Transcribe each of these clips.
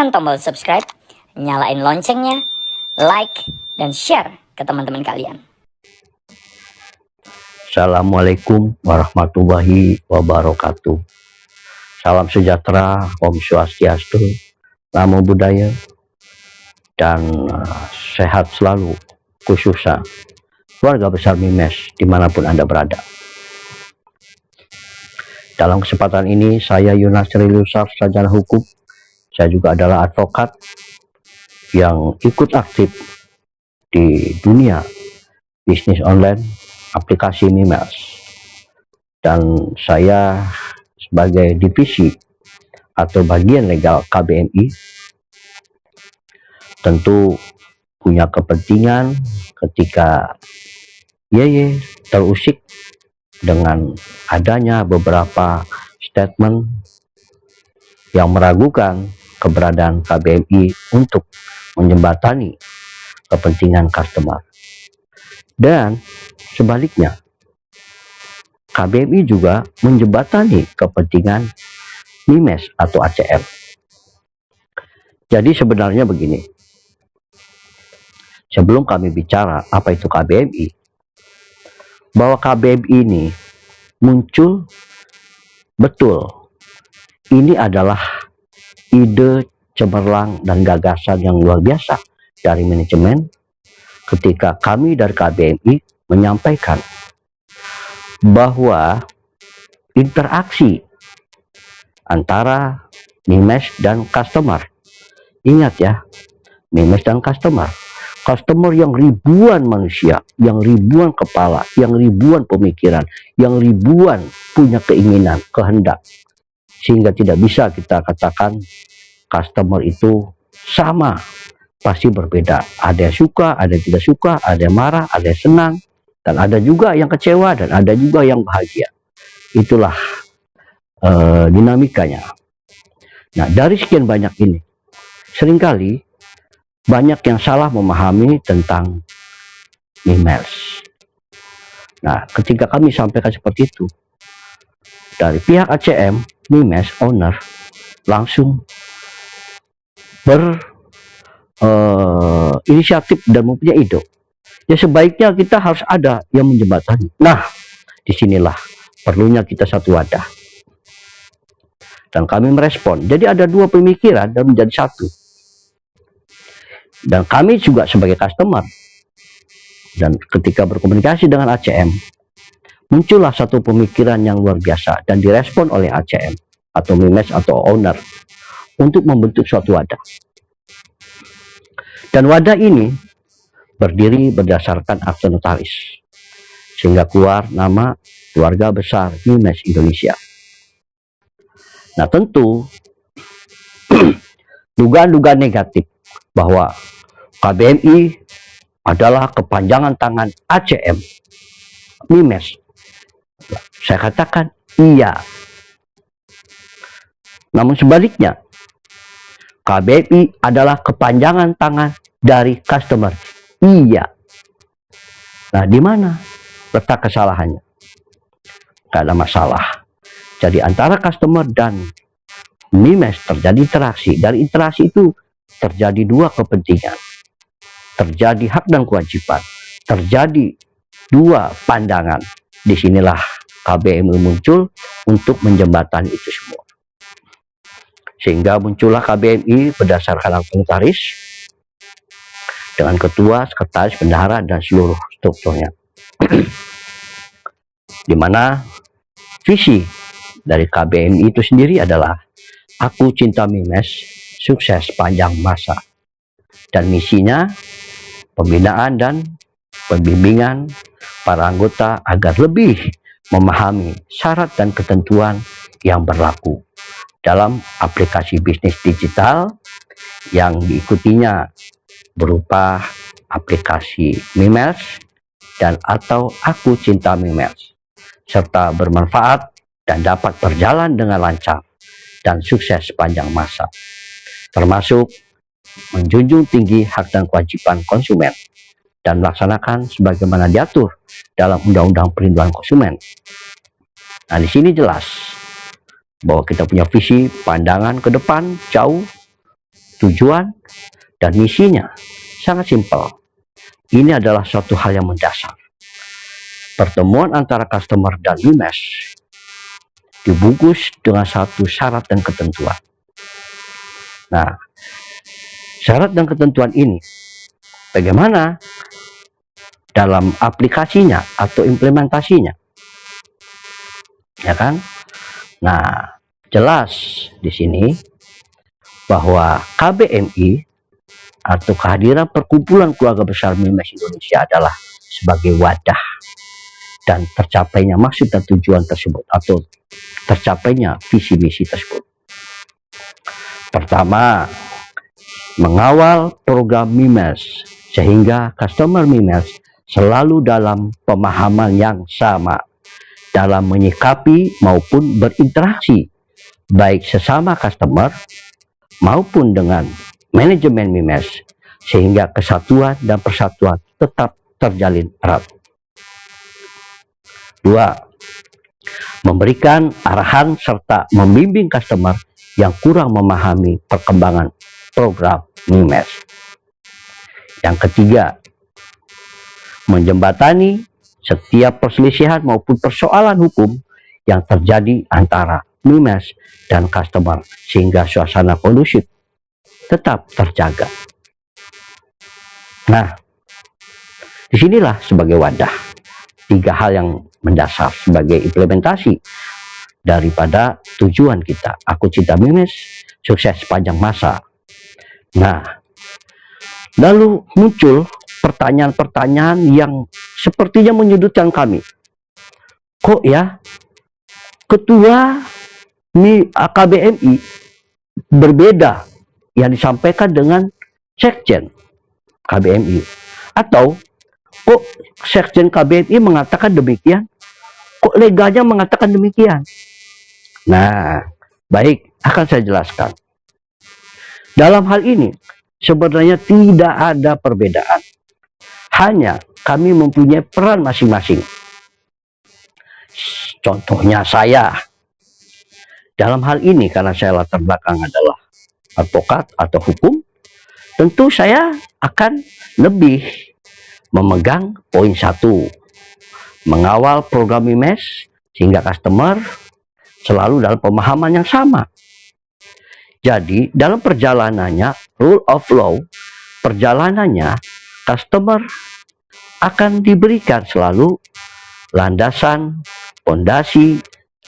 tekan tombol subscribe, nyalain loncengnya, like, dan share ke teman-teman kalian. Assalamualaikum warahmatullahi wabarakatuh. Salam sejahtera, Om Swastiastu, Namo Buddhaya, dan sehat selalu, khususnya keluarga besar Mimes dimanapun Anda berada. Dalam kesempatan ini, saya Yunasri Lusar, sarjana hukum. Saya juga adalah advokat yang ikut aktif di dunia bisnis online aplikasi Mimes. Dan saya sebagai divisi atau bagian legal KBMI tentu punya kepentingan ketika YY terusik dengan adanya beberapa statement yang meragukan keberadaan KBMI untuk menjembatani kepentingan customer. Dan sebaliknya, KBMI juga menjembatani kepentingan Mimes atau ACM. Jadi sebenarnya begini, sebelum kami bicara apa itu KBMI, bahwa KBMI ini muncul betul. Ini adalah ide cemerlang dan gagasan yang luar biasa dari manajemen ketika kami dari KBMI menyampaikan bahwa interaksi antara Mimes dan customer, ingat ya, Mimes dan customer yang ribuan manusia, yang ribuan kepala, yang ribuan pemikiran, yang ribuan punya keinginan, kehendak, sehingga tidak bisa kita katakan customer itu sama, pasti berbeda. Ada yang suka, ada yang tidak suka, ada yang marah, ada yang senang, dan ada juga yang kecewa, dan ada juga yang bahagia. Itulah dinamikanya. Nah, dari sekian banyak ini, seringkali banyak yang salah memahami tentang Mimes. Nah, ketika kami sampaikan seperti itu, dari pihak ACM, Mimes owner langsung berinisiatif dan mempunyai ide. Ya, sebaiknya kita harus ada yang menjembatani. Nah, disinilah perlunya kita satu wadah. Dan kami merespon. Jadi ada dua pemikiran dan menjadi satu. Dan kami juga sebagai customer, dan ketika berkomunikasi dengan ACM, muncullah satu pemikiran yang luar biasa dan direspon oleh ACM atau Mimes atau owner untuk membentuk suatu wadah. Dan wadah ini berdiri berdasarkan akte notaris, sehingga keluar nama keluarga besar Mimes Indonesia. Nah, tentu dugaan-dugaan negatif bahwa KBMI adalah kepanjangan tangan ACM Mimes, saya katakan iya. Namun sebaliknya, KBMI adalah kepanjangan tangan dari customer. Iya. Nah, di mana letak kesalahannya? Gak ada masalah. Jadi antara customer dan Mimes terjadi interaksi. Dari interaksi itu terjadi dua kepentingan. Terjadi hak dan kewajiban. Terjadi dua pandangan. Disinilah KBMI muncul untuk menjembatani itu semua. Sehingga muncullah KBMI berdasarkan akte notaris dengan ketua, sekretaris, bendahara, dan seluruh strukturnya. Di mana visi dari KBMI itu sendiri adalah aku cinta Mimes, sukses panjang masa. Dan misinya pembinaan dan pembimbingan para anggota agar lebih memahami syarat dan ketentuan yang berlaku dalam aplikasi bisnis digital yang diikutinya berupa aplikasi Mimes dan atau aku cinta Mimes, serta bermanfaat dan dapat berjalan dengan lancar dan sukses sepanjang masa, termasuk menjunjung tinggi hak dan kewajiban konsumen dan melaksanakan sebagaimana diatur dalam Undang-Undang Perlindungan Konsumen. Nah, di sini jelas bahwa kita punya visi pandangan ke depan jauh tujuan dan misinya sangat simpel. Ini adalah suatu hal yang mendasar. Pertemuan antara customer dan MIMES dibungkus dengan satu syarat dan ketentuan. Nah, syarat dan ketentuan ini bagaimana dalam aplikasinya atau implementasinya, ya kan? Nah, jelas di sini bahwa KBMI atau kehadiran Perkumpulan Keluarga Besar MIMES Indonesia adalah sebagai wadah dan tercapainya maksud dan tujuan tersebut atau tercapainya visi misi tersebut. Pertama, mengawal program MIMES sehingga customer MIMES selalu dalam pemahaman yang sama dalam menyikapi maupun berinteraksi baik sesama customer maupun dengan manajemen MIMES sehingga kesatuan dan persatuan tetap terjalin erat. 2. Memberikan arahan serta membimbing customer yang kurang memahami perkembangan program MIMES. Yang ketiga, menjembatani setiap perselisihan maupun persoalan hukum yang terjadi antara MIMES dan customer sehingga suasana kondusif tetap terjaga. Nah, disinilah sebagai wadah 3 hal yang mendasar sebagai implementasi daripada tujuan kita. Aku cinta MIMES, sukses sepanjang masa. Nah, lalu muncul pertanyaan-pertanyaan yang sepertinya menyudutkan kami. Kok ya ketua KBMI berbeda yang disampaikan dengan sekjen KBMI? Atau kok sekjen KBMI mengatakan demikian, kok leganya mengatakan demikian? Nah, baik, akan saya jelaskan. Dalam hal ini sebenarnya tidak ada perbedaan, hanya kami mempunyai peran masing-masing. Contohnya saya, dalam hal ini karena saya latar belakang adalah advokat atau hukum, tentu saya akan lebih memegang poin 1, mengawal program MIMES sehingga customer selalu dalam pemahaman yang sama. Jadi dalam perjalanannya, rule of law, perjalanannya customer akan diberikan selalu landasan, fondasi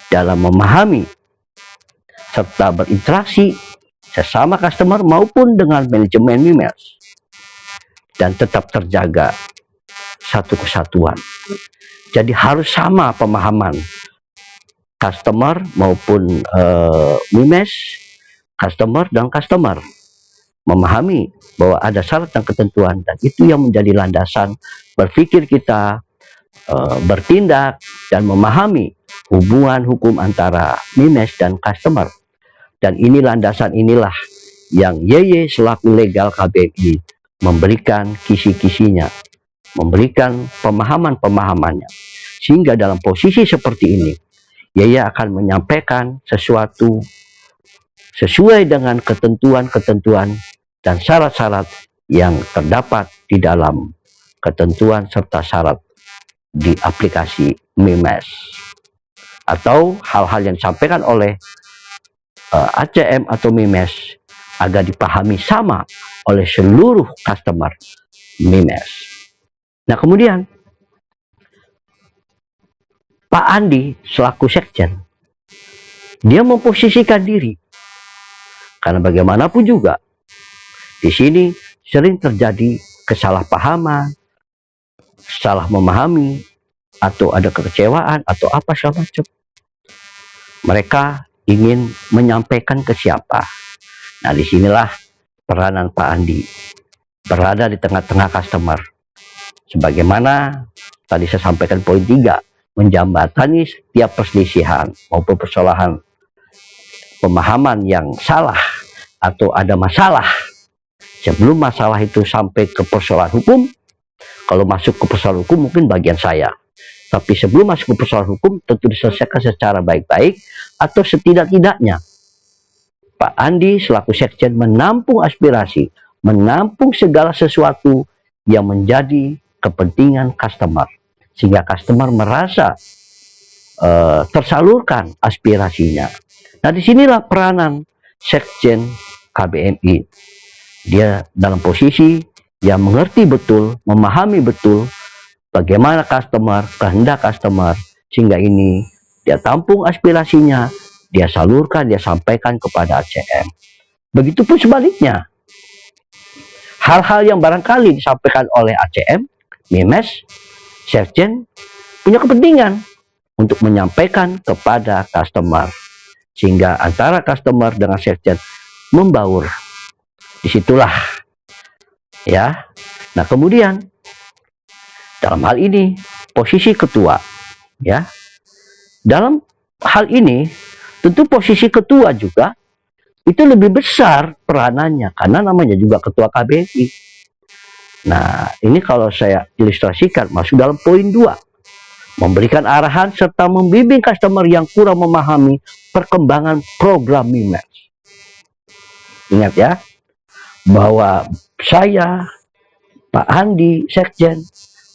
dalam memahami serta berinteraksi sesama customer maupun dengan manajemen MIMES dan tetap terjaga satu kesatuan. Jadi harus sama pemahaman customer maupun MIMES, customer dan customer memahami bahwa ada syarat dan ketentuan, dan itu yang menjadi landasan berpikir kita, bertindak dan memahami hubungan hukum antara MIMES dan customer. Dan ini landasan inilah yang YY selaku legal KBMI memberikan kisi-kisinya, memberikan pemahaman-pemahamannya, sehingga dalam posisi seperti ini YY akan menyampaikan sesuatu sesuai dengan ketentuan-ketentuan dan syarat-syarat yang terdapat di dalam ketentuan serta syarat di aplikasi MIMES, atau hal-hal yang disampaikan oleh ACM atau MIMES agar dipahami sama oleh seluruh customer MIMES. Nah, kemudian Pak Andi selaku sekjen, dia memposisikan diri, karena bagaimanapun juga di sini sering terjadi kesalahpahaman, salah memahami, atau ada kekecewaan atau apa segala macam. Mereka ingin menyampaikan ke siapa? Nah, disinilah peranan Pak Andi berada di tengah-tengah customer. Sebagaimana tadi saya sampaikan poin 3, menjembatani setiap perselisihan maupun persoalan pemahaman yang salah atau ada masalah. Sebelum masalah itu sampai ke persoalan hukum, kalau masuk ke persoalan hukum mungkin bagian saya. Tapi sebelum masuk ke persoalan hukum tentu diselesaikan secara baik-baik, atau setidak-tidaknya Pak Andi selaku sekjen menampung aspirasi, menampung segala sesuatu yang menjadi kepentingan customer, sehingga customer merasa tersalurkan aspirasinya. Nah, disinilah peranan sekjen KBMI. Dia dalam posisi yang mengerti betul, memahami betul bagaimana customer, kehendak customer, sehingga ini dia tampung aspirasinya, dia salurkan, dia sampaikan kepada ACM. Begitupun sebaliknya, hal-hal yang barangkali disampaikan oleh ACM, Mimes, sekjen punya kepentingan untuk menyampaikan kepada customer, sehingga antara customer dengan sekjen membaur. Disitulah ya. Nah, kemudian dalam hal ini posisi ketua, ya, dalam hal ini tentu posisi ketua juga itu lebih besar peranannya, karena namanya juga ketua KBMI. Nah, ini kalau saya ilustrasikan masuk dalam poin 2, memberikan arahan serta membimbing customer yang kurang memahami perkembangan program Mimes. Ingat ya, bahwa saya, Pak Andi, sekjen,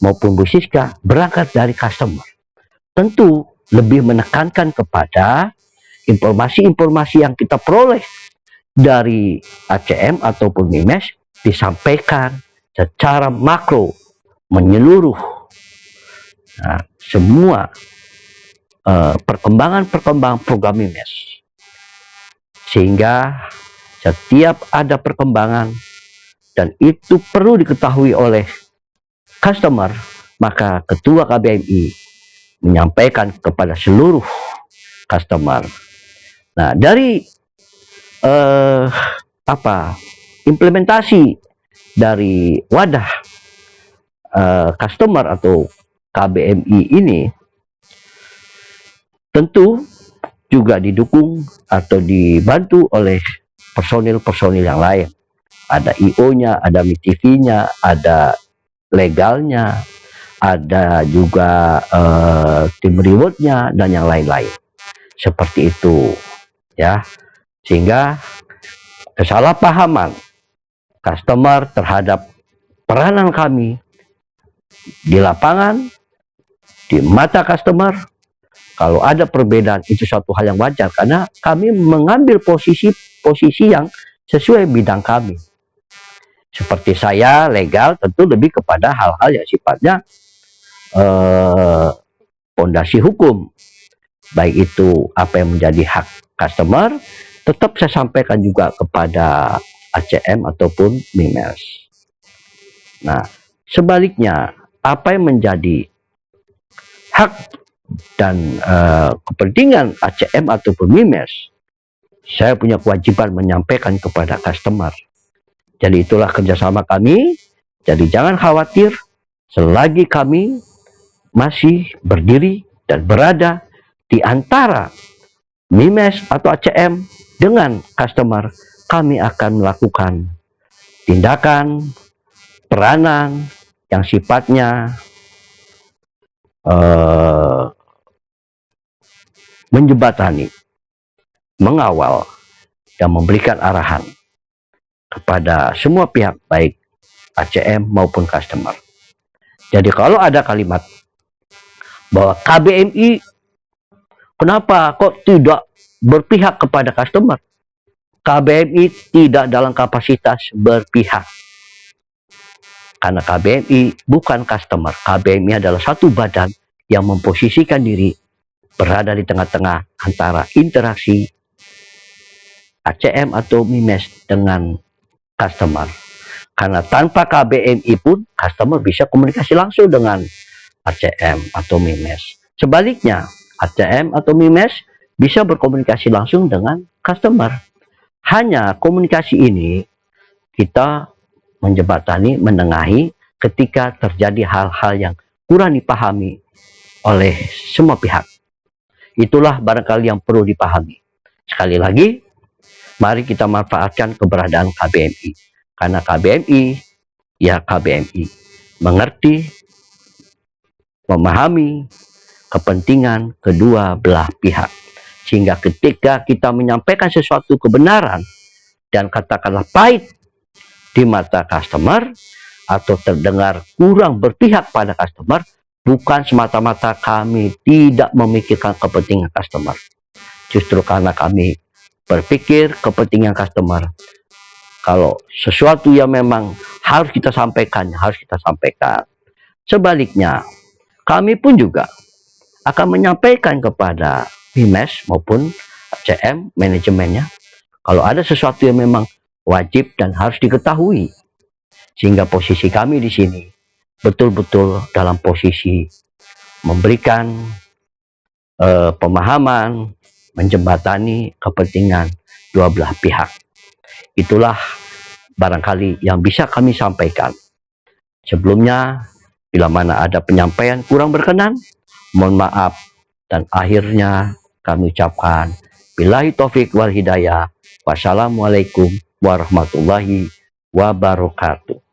maupun Bu Siska berangkat dari customer. Tentu lebih menekankan kepada informasi-informasi yang kita peroleh dari ACM ataupun Mimes disampaikan secara makro, menyeluruh. Nah, semua perkembangan-perkembangan program Mimes, sehingga setiap ada perkembangan dan itu perlu diketahui oleh customer, maka ketua KBMI menyampaikan kepada seluruh customer. Nah, dari implementasi dari wadah customer atau KBMI ini tentu juga didukung atau dibantu oleh personil-personil yang lain. Ada IO-nya, ada MITV-nya, ada legalnya, ada juga tim reward-nya, dan yang lain-lain. Seperti itu, ya. Sehingga kesalahpahaman customer terhadap peranan kami di lapangan, di mata customer, kalau ada perbedaan itu suatu hal yang wajar, karena kami mengambil posisi yang sesuai bidang kami. Seperti saya legal tentu lebih kepada hal-hal yang sifatnya fondasi hukum, baik itu apa yang menjadi hak customer, tetap saya sampaikan juga kepada ACM ataupun Mimes. Nah, sebaliknya apa yang menjadi hak dan kepentingan ACM ataupun Mimes, saya punya kewajiban menyampaikan kepada customer. Jadi itulah kerjasama kami. Jadi jangan khawatir, selagi kami masih berdiri dan berada di antara Mimes atau ACM dengan customer, kami akan melakukan tindakan, peranan yang sifatnya menjembatani, mengawal, dan memberikan arahan kepada semua pihak, baik ACM maupun customer. Jadi kalau ada kalimat bahwa KBMI kenapa kok tidak berpihak kepada customer, KBMI tidak dalam kapasitas berpihak, karena KBMI bukan customer. KBMI adalah satu badan yang memposisikan diri berada di tengah-tengah antara interaksi ACM atau Mimes dengan customer. Karena tanpa KBMI pun customer bisa komunikasi langsung dengan ACM atau Mimes. Sebaliknya, ACM atau Mimes bisa berkomunikasi langsung dengan customer. Hanya komunikasi ini kita menjembatani, menengahi ketika terjadi hal-hal yang kurang dipahami oleh semua pihak. Itulah barangkali yang perlu dipahami. Sekali lagi, mari kita manfaatkan keberadaan KBMI. Karena KBMI, ya KBMI, mengerti, memahami kepentingan kedua belah pihak. Sehingga ketika kita menyampaikan sesuatu kebenaran dan katakanlah pahit di mata customer atau terdengar kurang berpihak pada customer, bukan semata-mata kami tidak memikirkan kepentingan customer. Justru karena kami berpikir kepentingan customer, kalau sesuatu yang memang harus kita sampaikan, harus kita sampaikan. Sebaliknya, kami pun juga akan menyampaikan kepada BIMES maupun CM manajemennya kalau ada sesuatu yang memang wajib dan harus diketahui. Sehingga posisi kami di sini betul-betul dalam posisi memberikan pemahaman, menjembatani kepentingan dua belah pihak. Itulah barangkali yang bisa kami sampaikan. Sebelumnya, bila mana ada penyampaian kurang berkenan, mohon maaf. Dan akhirnya kami ucapkan billahi taufik wal hidayah. Wassalamualaikum warahmatullahi wabarakatuh.